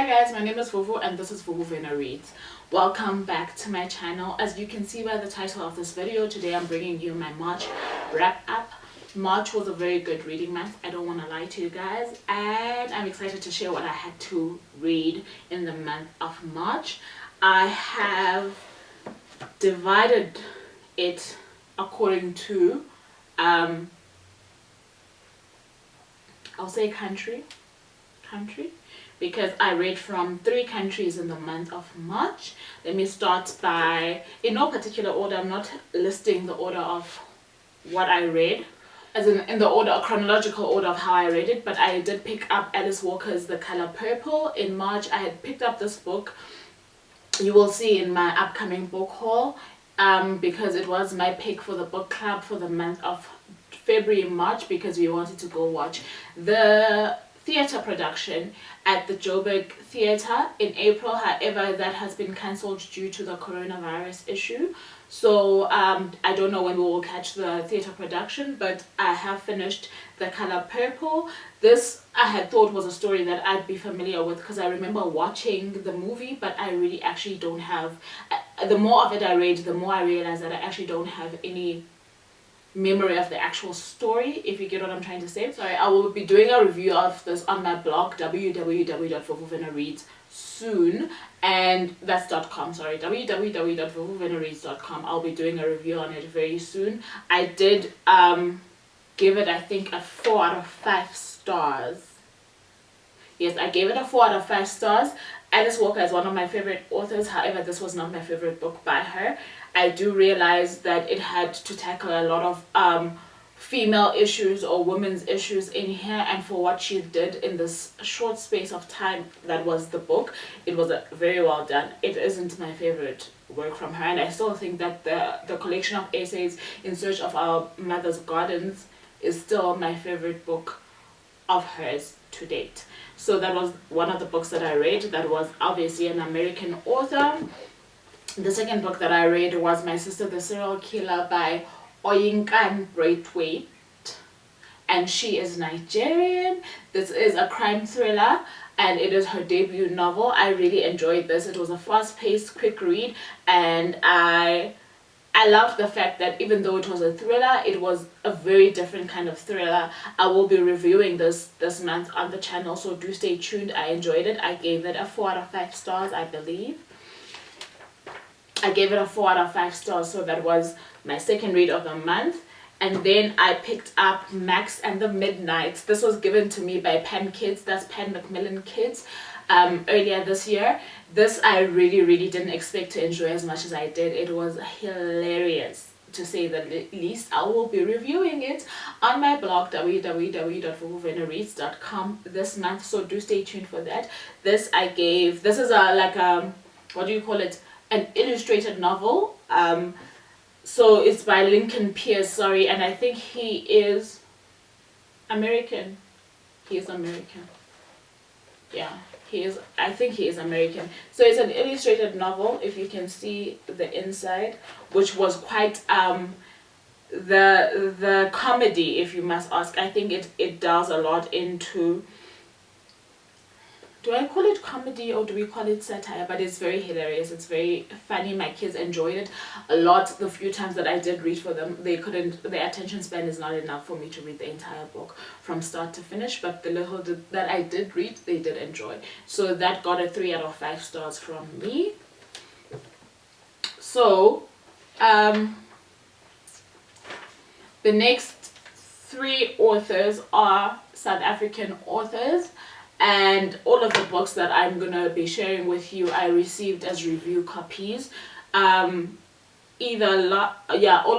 Hi guys, my name is Vuvu and this is Vuvu Vena Reads. Welcome back to my channel. As you can see by the title of this video, today I'm bringing you my March wrap up. March was a very good reading month, I don't want to lie to you guys, and I'm excited to share what I had to read in the month of March. I have divided it according to I'll say country, because I read from 3 countries in the month of March. Let me start by, in no particular order, I'm not listing the order of what I read, as in the order, a chronological order of how I read it, but I did pick up Alice Walker's The Color Purple. In March I had picked up this book. You will see in my upcoming book haul, because it was my pick for the book club for the month of February and March, because we wanted to go watch the theatre production at the Joburg Theatre in April. However, that has been cancelled due to the coronavirus issue. So I don't know when we will catch the theatre production, but I have finished The Color Purple. This I had thought was a story that I'd be familiar with because I remember watching the movie, but I really actually don't have, the more of it I read, the more I realized that I actually don't have any memory of the actual story, if you get what I'm trying to say. Sorry, I will be doing a review of this on my blog www.vuvuvenareads soon, and that's .com, sorry, www.vuvuvenareads.com. I'll be doing a review on it very soon. I did give it, I think, a 4 out of 5 stars. Yes, I gave it a 4 out of 5 stars. Alice Walker is one of my favorite authors. However, this was not my favorite book by her. I do realize that it had to tackle a lot of female issues or women's issues in here, and for what she did in this short space of time that was the book, it was very well done. It isn't my favorite work from her, and I still think that the collection of essays In Search of Our Mother's Gardens is still my favorite book of hers to date. So that was one of the books that I read. That was obviously an American author. The second book that I read was My Sister the Serial Killer by Oyinkan Braithwaite, and she is Nigerian. This is a crime thriller and it is her debut novel. I really enjoyed this. It was a fast-paced, quick read, and I loved the fact that even though it was a thriller, it was a very different kind of thriller. I will be reviewing this month on the channel, so do stay tuned. I enjoyed it. I gave it a 4 out of 5 stars, I believe. I gave it a 4 out of 5 stars, so that was my second read of the month. And then I picked up Max and the Midnights. This was given to me by Pen Kids, that's Pen Macmillan Kids, earlier this year. This I really didn't expect to enjoy as much as I did. It was hilarious, to say the least. I will be reviewing it on my blog www.vuvuvenareads.com this month, so do stay tuned for that. This I gave, this is what do you call it, an illustrated novel. So it's by Lincoln Pierce, sorry, and I think he is American. He is American. Yeah, he is, I think he is American. So it's an illustrated novel, if you can see the inside, which was quite the comedy, if you must ask. I think it does a lot into, do I call it comedy or do we call it satire? But it's very hilarious. It's very funny. My kids enjoyed it a lot. The few times that I did read for them, their attention span is not enough for me to read the entire book from start to finish, but the little that I did read, they did enjoy. So that got a 3 out of 5 stars from me. So the next 3 authors are South African authors, and all of the books that I'm gonna be sharing with you I received as review copies, all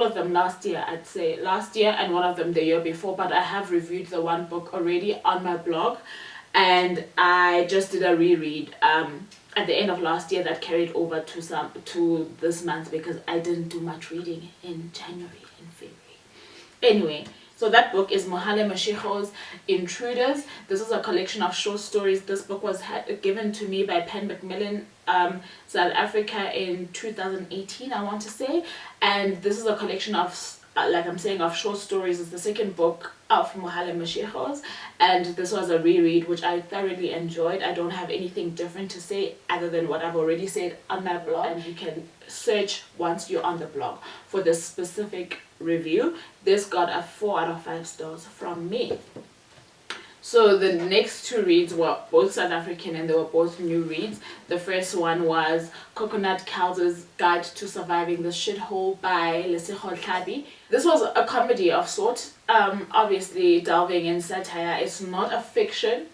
of them last year, I'd say last year, and one of them the year before, but I have reviewed the one book already on my blog, and I just did a reread at the end of last year that carried over to this month, because I didn't do much reading in January and February. Anyway, so that book is Mohale Mashiko's Intruders. This is a collection of short stories. This book was given to me by Pen Macmillan, South Africa, in 2018, I want to say. And this is a collection of like I'm saying, of short stories. It's the second book of Mohale Mashechos, and this was a reread which I thoroughly enjoyed. I don't have anything different to say other than what I've already said on my blog, and you can search once you're on the blog for this specific review. This got a 4 out of 5 stars from me. So the next two reads were both South African, and they were both new reads. The first one was Coconut Cow's Guide to Surviving the Shithole by Lesego Tlhabi. This was a comedy of sort, obviously delving in satire. It's not a fiction,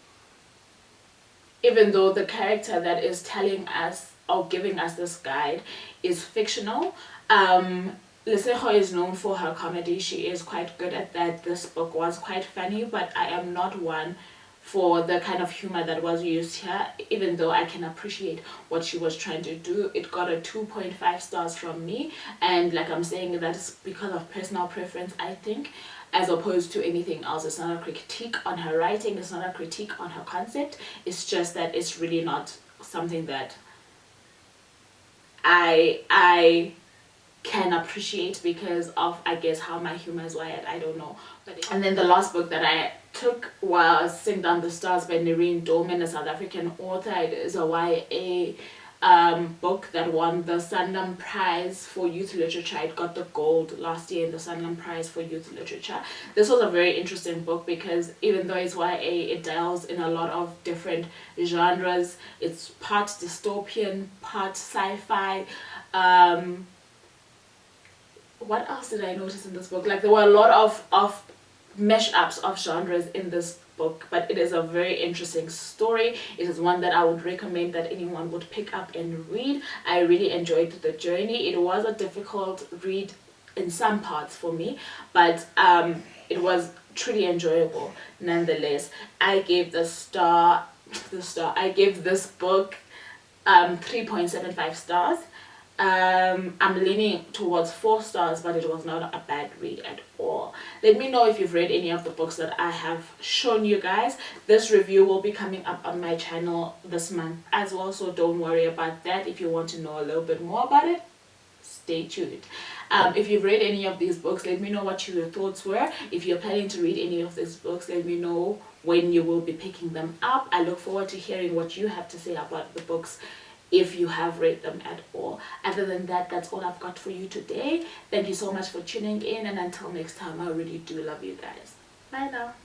even though the character that is telling us or giving us this guide is fictional. Lesego is known for her comedy. She is quite good at that. This book was quite funny, but I am not one for the kind of humor that was used here, even though I can appreciate what she was trying to do. It got a 2.5 stars from me, and like I'm saying, that's because of personal preference, I think, as opposed to anything else. It's not a critique on her writing, it's not a critique on her concept. It's just that it's really not something that I can appreciate because of, I guess, how my humor is wired. I don't know. And then the last book that I took was Sing Down the Stars by Nerine Dolman, a South African author. It is a YA book that won the Sanlam Prize for Youth Literature. It got the gold last year in the Sanlam Prize for Youth Literature. This was a very interesting book because even though it's YA, it delves in a lot of different genres. It's part dystopian, part sci-fi. What else did I notice in this book? Like, there were a lot of mash-ups of genres in this book, but it is a very interesting story. It is one that I would recommend that anyone would pick up and read. I really enjoyed the journey. It was a difficult read in some parts for me, but it was truly enjoyable nonetheless. I gave I gave this book 3.75 stars. I'm leaning towards 4 stars, but it was not a bad read at all. Let me know if you've read any of the books that I have shown you guys. This review will be coming up on my channel this month as well, so don't worry about that. If you want to know a little bit more about it, stay tuned. If you've read any of these books, let me know what your thoughts were. If you're planning to read any of these books, let me know when you will be picking them up. I look forward to hearing what you have to say about the books, if you have read them at all. Other than that, that's all I've got for you today. Thank you so much for tuning in, and until next time, I really do love you guys. Bye now.